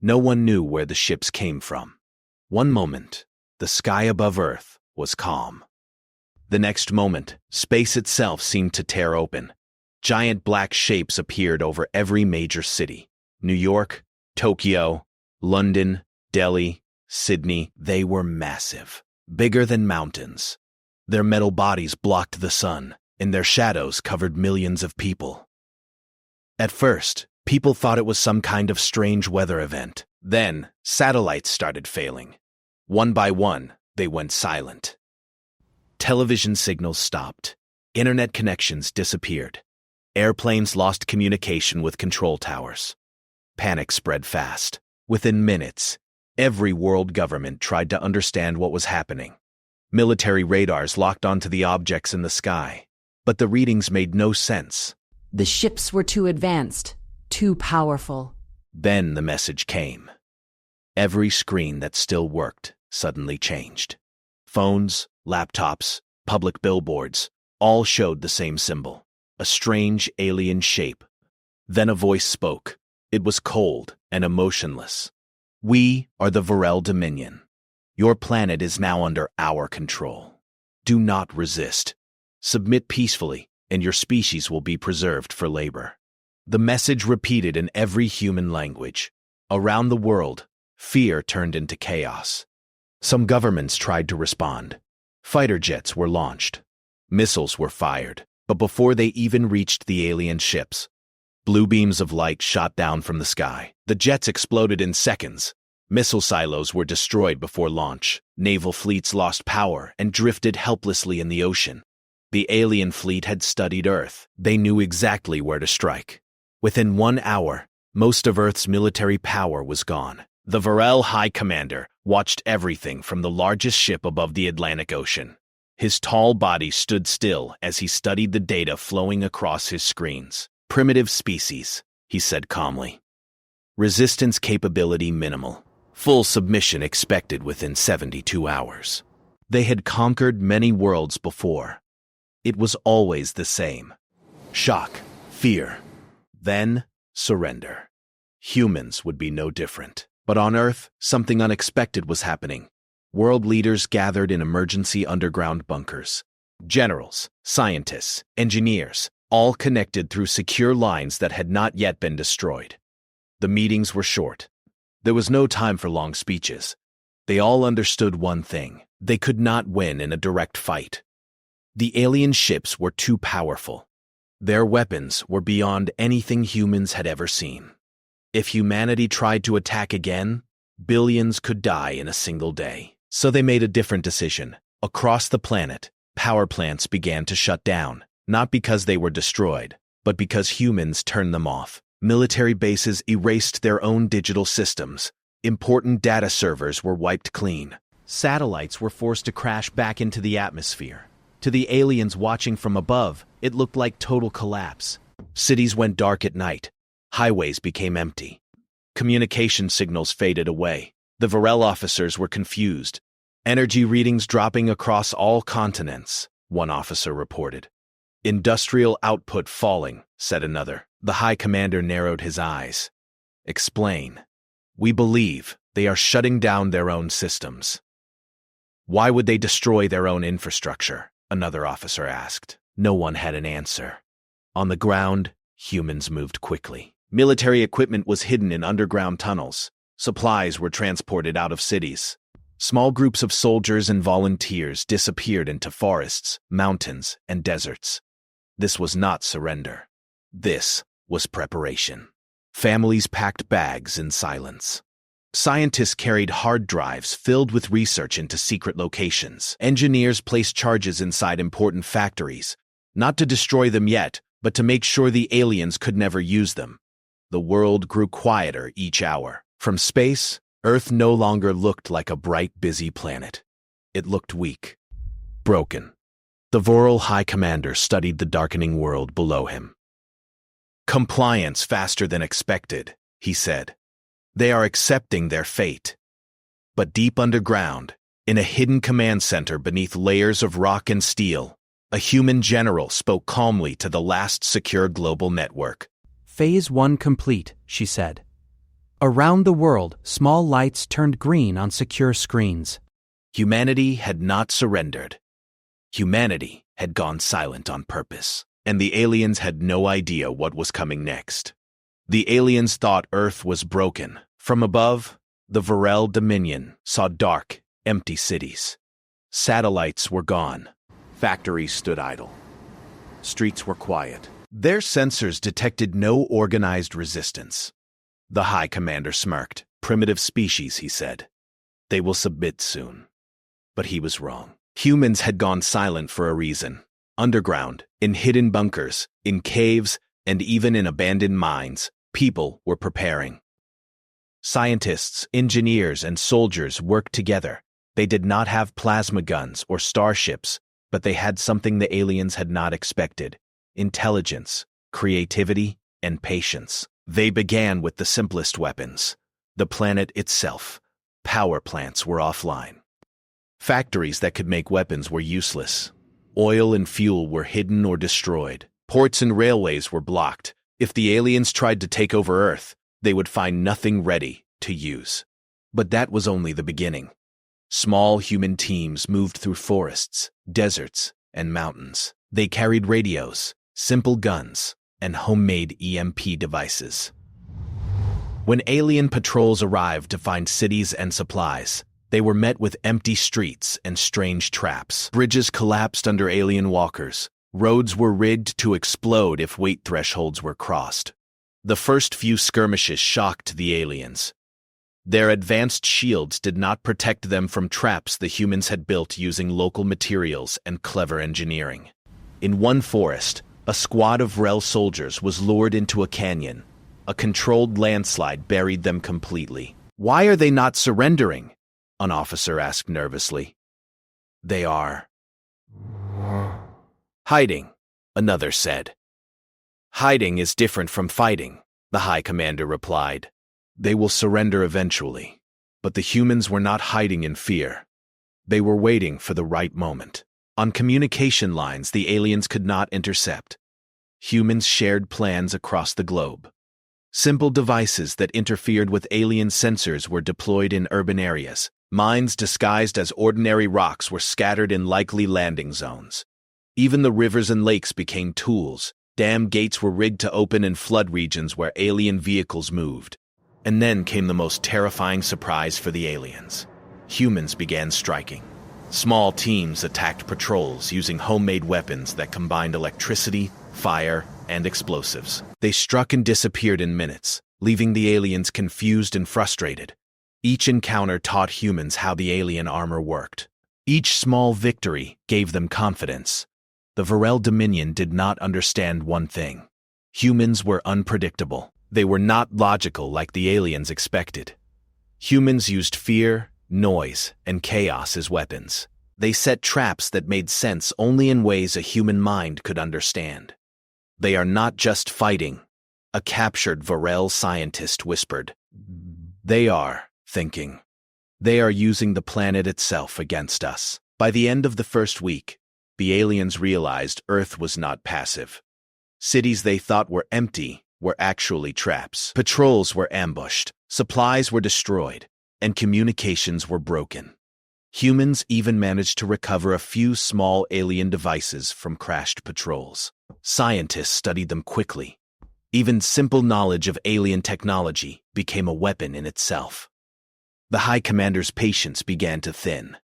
No one knew where the ships came from. One moment, the sky above Earth was calm. The next moment, space itself seemed to tear open. Giant black shapes appeared over every major city. New York, Tokyo, London, Delhi, Sydney. They were massive, bigger than mountains. Their metal bodies blocked the sun, and their shadows covered millions of people. At first, people thought it was some kind of strange weather event. Then, satellites started failing. One by one, they went silent. Television signals stopped. Internet connections disappeared. Airplanes lost communication with control towers. Panic spread fast. Within minutes, every world government tried to understand what was happening. Military radars locked onto the objects in the sky, but the readings made no sense. The ships were too advanced, too powerful. Then the message came. Every screen that still worked suddenly changed. Phones, laptops, public billboards, all showed the same symbol, a strange alien shape. Then a voice spoke. It was cold and emotionless. "We are the Varel Dominion. Your planet is now under our control. Do not resist. Submit peacefully, and your species will be preserved for labor." The message repeated in every human language. Around the world, fear turned into chaos. Some governments tried to respond. Fighter jets were launched. Missiles were fired, but before they even reached the alien ships, blue beams of light shot down from the sky. The jets exploded in seconds. Missile silos were destroyed before launch. Naval fleets lost power and drifted helplessly in the ocean. The alien fleet had studied Earth. They knew exactly where to strike. Within 1 hour, most of Earth's military power was gone. The Varel High Commander watched everything from the largest ship above the Atlantic Ocean. His tall body stood still as he studied the data flowing across his screens. "Primitive species," he said calmly. "Resistance capability minimal. Full submission expected within 72 hours. They had conquered many worlds before. It was always the same. Shock, fear, then surrender. Humans would be no different. But on Earth, something unexpected was happening. World leaders gathered in emergency underground bunkers. Generals, scientists, engineers, all connected through secure lines that had not yet been destroyed. The meetings were short. There was no time for long speeches. They all understood one thing. They could not win in a direct fight. The alien ships were too powerful. Their weapons were beyond anything humans had ever seen. If humanity tried to attack again, billions could die in a single day. So they made a different decision. Across the planet, power plants began to shut down, not because they were destroyed, but because humans turned them off. Military bases erased their own digital systems. Important data servers were wiped clean. Satellites were forced to crash back into the atmosphere. To the aliens watching from above, it looked like total collapse. Cities went dark at night. Highways became empty. Communication signals faded away. The Varel officers were confused. "Energy readings dropping across all continents," one officer reported. "Industrial output falling," said another. The High Commander narrowed his eyes. "Explain." "We believe they are shutting down their own systems." "Why would they destroy their own infrastructure?" another officer asked. No one had an answer. On the ground, humans moved quickly. Military equipment was hidden in underground tunnels. Supplies were transported out of cities. Small groups of soldiers and volunteers disappeared into forests, mountains, and deserts. This was not surrender. This was preparation. Families packed bags in silence. Scientists carried hard drives filled with research into secret locations. Engineers placed charges inside important factories, not to destroy them yet, but to make sure the aliens could never use them. The world grew quieter each hour. From space, Earth no longer looked like a bright, busy planet. It looked weak, broken. The Varel High Commander studied the darkening world below him. "Compliance faster than expected," he said. "They are accepting their fate." But deep underground, in a hidden command center beneath layers of rock and steel, a human general spoke calmly to the last secure global network. "Phase 1 complete," she said. Around the world, small lights turned green on secure screens. Humanity had not surrendered. Humanity had gone silent on purpose, and the aliens had no idea what was coming next. The aliens thought Earth was broken. From above, the Varel Dominion saw dark, empty cities. Satellites were gone. Factories stood idle. Streets were quiet. Their sensors detected no organized resistance. The High Commander smirked. Primitive species, he said. They will submit soon. But he was wrong. Humans had gone silent for a reason. Underground, in hidden bunkers, in caves, and even in abandoned mines, people were preparing. Scientists, engineers, and soldiers worked together. They did not have plasma guns or starships, but they had something the aliens had not expected: intelligence, creativity, and patience. They began with the simplest weapons: the planet itself. Power plants were offline. Factories that could make weapons were useless. Oil and fuel were hidden or destroyed. Ports and railways were blocked. If the aliens tried to take over Earth, they would find nothing ready to use. But that was only the beginning. Small human teams moved through forests, deserts, and mountains. They carried radios, simple guns, and homemade EMP devices. When alien patrols arrived to find cities and supplies, they were met with empty streets and strange traps. Bridges collapsed under alien walkers. Roads were rigged to explode if weight thresholds were crossed. The first few skirmishes shocked the aliens. Their advanced shields did not protect them from traps the humans had built using local materials and clever engineering. In one forest, a squad of Rel soldiers was lured into a canyon. A controlled landslide buried them completely. "Why are they not surrendering?" an officer asked nervously. "They are hiding," another said. "Hiding is different from fighting," the High Commander replied. "They will surrender eventually." But the humans were not hiding in fear. They were waiting for the right moment. On communication lines the aliens could not intercept. Humans shared plans across the globe. Simple devices that interfered with alien sensors were deployed in urban areas. Mines disguised as ordinary rocks were scattered in likely landing zones. Even the rivers and lakes became tools. Dam gates were rigged to open in flood regions where alien vehicles moved. And then came the most terrifying surprise for the aliens. Humans began striking. Small teams attacked patrols using homemade weapons that combined electricity, fire, and explosives. They struck and disappeared in minutes, leaving the aliens confused and frustrated. Each encounter taught humans how the alien armor worked. Each small victory gave them confidence. The Varel Dominion did not understand one thing. Humans were unpredictable. They were not logical like the aliens expected. Humans used fear, noise, and chaos as weapons. They set traps that made sense only in ways a human mind could understand. "They are not just fighting," a captured Varel scientist whispered. "They are thinking. They are using the planet itself against us." By the end of the first week, the aliens realized Earth was not passive. Cities they thought were empty were actually traps. Patrols were ambushed, supplies were destroyed, and communications were broken. Humans even managed to recover a few small alien devices from crashed patrols. Scientists studied them quickly. Even simple knowledge of alien technology became a weapon in itself. The High Commander's patience began to thin.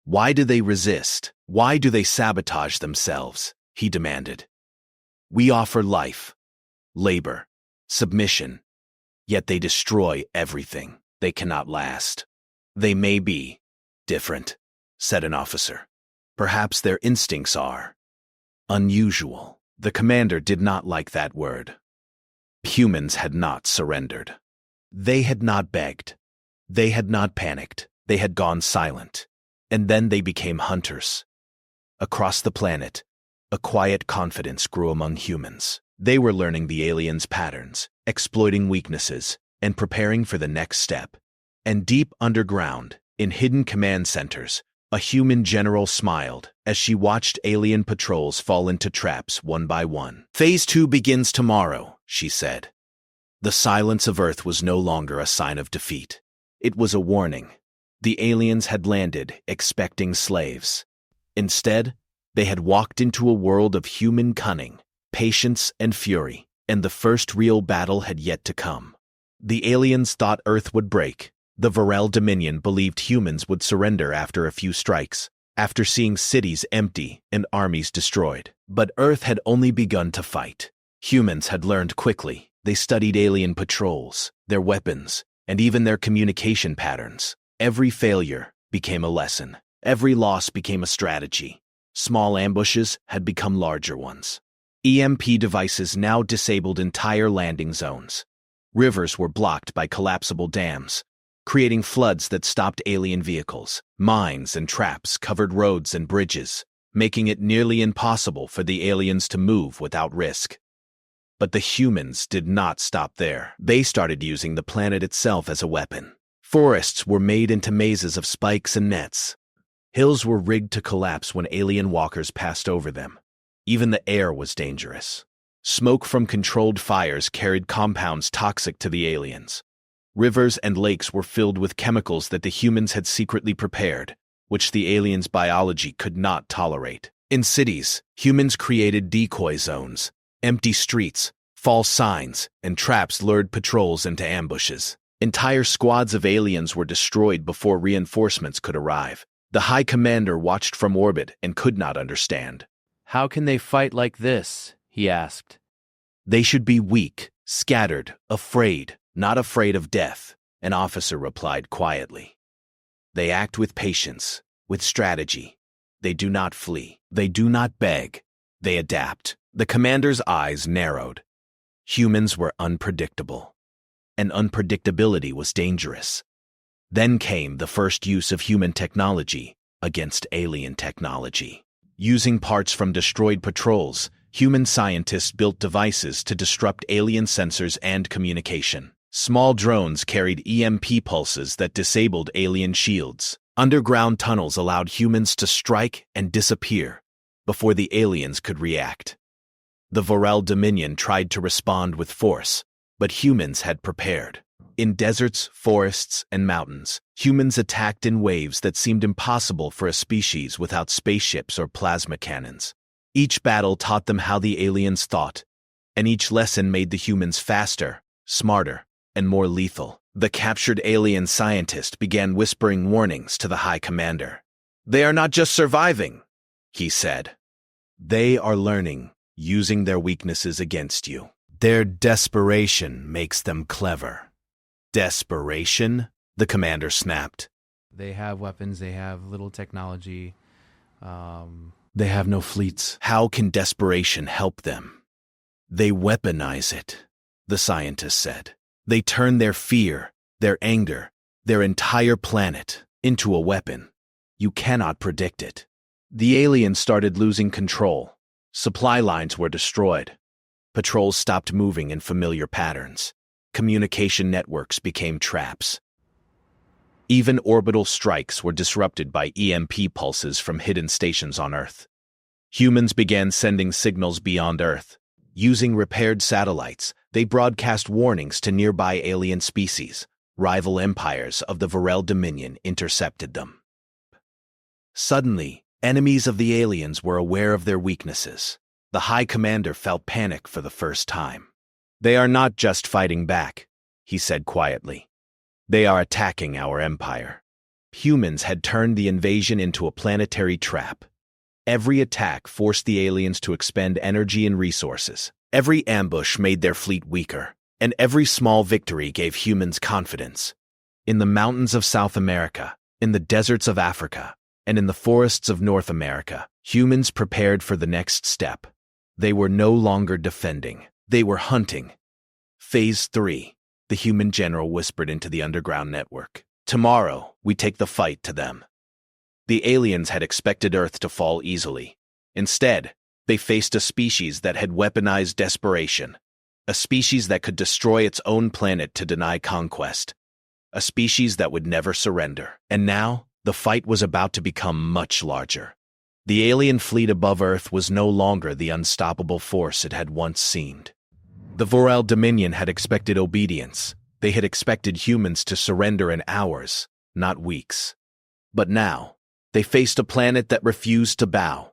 "Why do they resist? Why do they sabotage themselves?" he demanded. "We offer life, labor, submission, yet they destroy everything. They cannot last." "They may be different," said an officer. "Perhaps their instincts are unusual." The commander did not like that word. Humans had not surrendered. They had not begged. They had not panicked. They had gone silent. And then they became hunters. Across the planet, a quiet confidence grew among humans. They were learning the aliens' patterns, exploiting weaknesses, and preparing for the next step. And deep underground, in hidden command centers, a human general smiled as she watched alien patrols fall into traps one by one. "Phase 2 begins tomorrow," she said. The silence of Earth was no longer a sign of defeat. It was a warning. The aliens had landed, expecting slaves. Instead, they had walked into a world of human cunning, patience, and fury, and the first real battle had yet to come. The aliens thought Earth would break. The Varel Dominion believed humans would surrender after a few strikes, after seeing cities empty and armies destroyed. But Earth had only begun to fight. Humans had learned quickly. They studied alien patrols, their weapons, and even their communication patterns. Every failure became a lesson. Every loss became a strategy. Small ambushes had become larger ones. EMP devices now disabled entire landing zones. Rivers were blocked by collapsible dams, creating floods that stopped alien vehicles. Mines and traps covered roads and bridges, making it nearly impossible for the aliens to move without risk. But the humans did not stop there. They started using the planet itself as a weapon. Forests were made into mazes of spikes and nets. Hills were rigged to collapse when alien walkers passed over them. Even the air was dangerous. Smoke from controlled fires carried compounds toxic to the aliens. Rivers and lakes were filled with chemicals that the humans had secretly prepared, which the aliens' biology could not tolerate. In cities, humans created decoy zones. Empty streets, false signs, and traps lured patrols into ambushes. Entire squads of aliens were destroyed before reinforcements could arrive. The High Commander watched from orbit and could not understand. "How can they fight like this?" he asked. "They should be weak, scattered, afraid, not afraid of death," an officer replied quietly. "They act with patience, with strategy. They do not flee. They do not beg. They adapt." The commander's eyes narrowed. Humans were unpredictable, and unpredictability was dangerous. Then came the first use of human technology against alien technology. Using parts from destroyed patrols, human scientists built devices to disrupt alien sensors and communication. Small drones carried EMP pulses that disabled alien shields. Underground tunnels allowed humans to strike and disappear before the aliens could react. The Varel Dominion tried to respond with force, but humans had prepared. In deserts, forests, and mountains, humans attacked in waves that seemed impossible for a species without spaceships or plasma cannons. Each battle taught them how the aliens thought, and each lesson made the humans faster, smarter, and more lethal. The captured alien scientist began whispering warnings to the High Commander. "They are not just surviving," he said. "They are learning, using their weaknesses against you. Their desperation makes them clever." "Desperation?" the commander snapped. They have weapons, they have little technology. They have no fleets. How can desperation help them? "They weaponize it," the scientist said. "They turn their fear, their anger, their entire planet into a weapon. You cannot predict it." The aliens started losing control. Supply lines were destroyed. Patrols stopped moving in familiar patterns. Communication networks became traps. Even orbital strikes were disrupted by EMP pulses from hidden stations on Earth. Humans began sending signals beyond Earth. Using repaired satellites, they broadcast warnings to nearby alien species. Rival empires of the Varel Dominion intercepted them. Suddenly, enemies of the aliens were aware of their weaknesses. The High Commander felt panic for the first time. "They are not just fighting back," he said quietly. "They are attacking our empire." Humans had turned the invasion into a planetary trap. Every attack forced the aliens to expend energy and resources. Every ambush made their fleet weaker, and every small victory gave humans confidence. In the mountains of South America, in the deserts of Africa, and in the forests of North America, humans prepared for the next step. They were no longer defending. They were hunting. Phase 3, the human general whispered into the underground network. "Tomorrow, we take the fight to them." The aliens had expected Earth to fall easily. Instead, they faced a species that had weaponized desperation. A species that could destroy its own planet to deny conquest. A species that would never surrender. And now, the fight was about to become much larger. The alien fleet above Earth was no longer the unstoppable force it had once seemed. The Vorel Dominion had expected obedience. They had expected humans to surrender in hours, not weeks. But now, they faced a planet that refused to bow.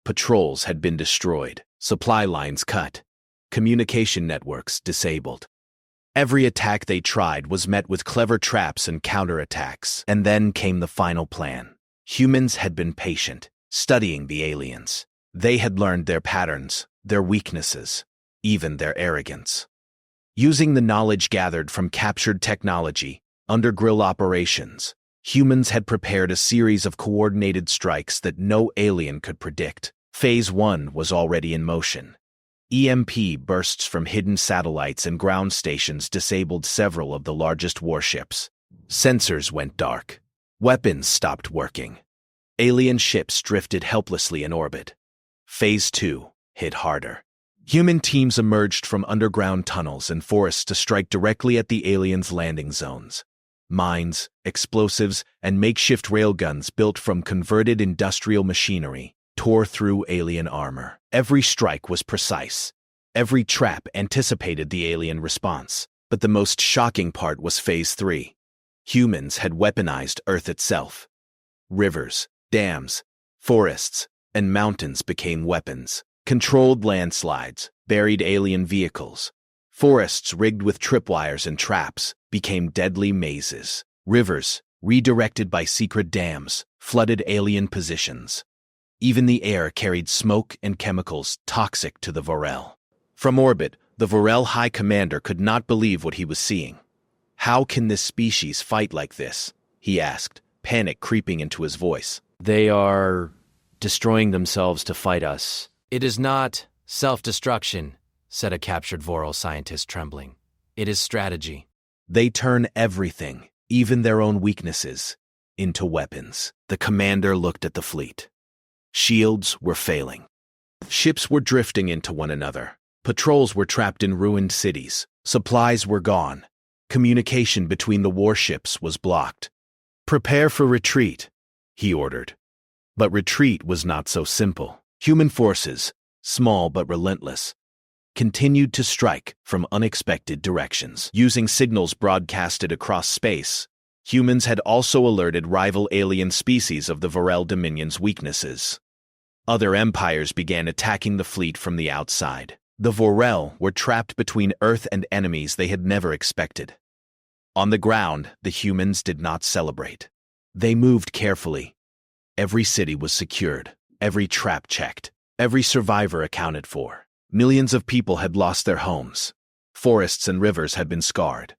Patrols had been destroyed, supply lines cut, communication networks disabled. Every attack they tried was met with clever traps and counterattacks. And then came the final plan. Humans had been patient, studying the aliens. They had learned their patterns, their weaknesses, even their arrogance. Using the knowledge gathered from captured technology, undergrill operations, humans had prepared a series of coordinated strikes that no alien could predict. Phase 1 was already in motion. EMP bursts from hidden satellites and ground stations disabled several of the largest warships. Sensors went dark. Weapons stopped working. Alien ships drifted helplessly in orbit. Phase 2 hit harder. Human teams emerged from underground tunnels and forests to strike directly at the aliens' landing zones. Mines, explosives, and makeshift railguns built from converted industrial machinery tore through alien armor. Every strike was precise. Every trap anticipated the alien response. But the most shocking part was Phase 3. Humans had weaponized Earth itself. Rivers, dams, forests, and mountains became weapons. Controlled landslides, buried alien vehicles. Forests rigged with tripwires and traps became deadly mazes. Rivers, redirected by secret dams, flooded alien positions. Even the air carried smoke and chemicals toxic to the Vorel. From orbit, the Vorel High Commander could not believe what he was seeing. "How can this species fight like this?" he asked, panic creeping into his voice. They are destroying themselves to fight us. It is not self-destruction, said a captured Vorel scientist trembling. It is strategy. They turn everything, even their own weaknesses, into weapons. The commander looked at the fleet. Shields were failing. Ships were drifting into one another. Patrols were trapped in ruined cities. Supplies were gone. Communication between the warships was blocked. "Prepare for retreat," he ordered. But retreat was not so simple. Human forces, small but relentless, continued to strike from unexpected directions. Using signals broadcasted across space, humans had also alerted rival alien species of the Vorel Dominion's weaknesses. Other empires began attacking the fleet from the outside. The Vorel were trapped between Earth and enemies they had never expected. On the ground, the humans did not celebrate. They moved carefully. Every city was secured, every trap checked, every survivor accounted for. Millions of people had lost their homes. Forests and rivers had been scarred.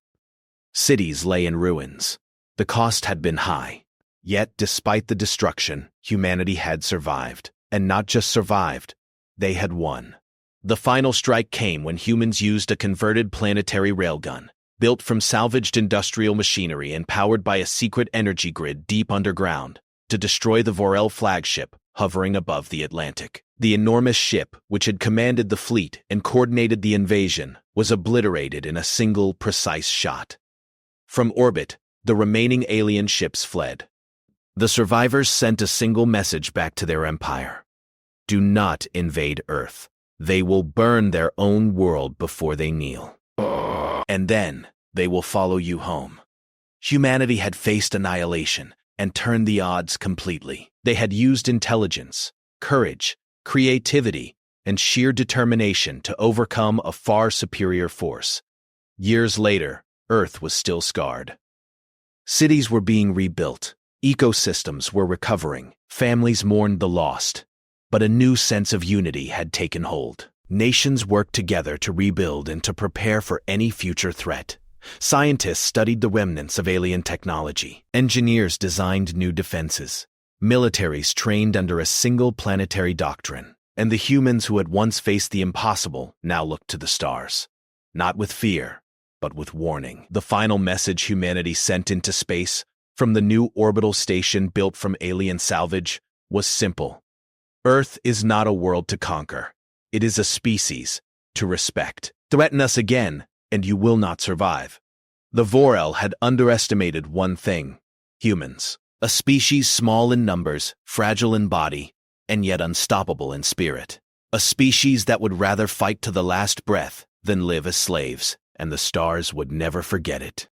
Cities lay in ruins. The cost had been high. Yet, despite the destruction, humanity had survived. And not just survived, they had won. The final strike came when humans used a converted planetary railgun, built from salvaged industrial machinery and powered by a secret energy grid deep underground, to destroy the Vorel flagship hovering above the Atlantic. The enormous ship, which had commanded the fleet and coordinated the invasion, was obliterated in a single, precise shot. From orbit, the remaining alien ships fled. The survivors sent a single message back to their empire. "Do not invade Earth. They will burn their own world before they kneel. And then they will follow you home." Humanity had faced annihilation and turned the odds completely. They had used intelligence, courage, creativity, and sheer determination to overcome a far superior force. Years later, Earth was still scarred. Cities were being rebuilt. Ecosystems were recovering. Families mourned the lost. But a new sense of unity had taken hold. Nations worked together to rebuild and to prepare for any future threat. Scientists studied the remnants of alien technology. Engineers designed new defenses. Militaries trained under a single planetary doctrine. And the humans who had once faced the impossible now looked to the stars. Not with fear, but with warning. The final message humanity sent into space, from the new orbital station built from alien salvage, was simple. Earth is not a world to conquer. It is a species to respect. Threaten us again, and you will not survive. The Vorel had underestimated one thing: humans. A species small in numbers, fragile in body, and yet unstoppable in spirit. A species that would rather fight to the last breath than live as slaves, and the stars would never forget it.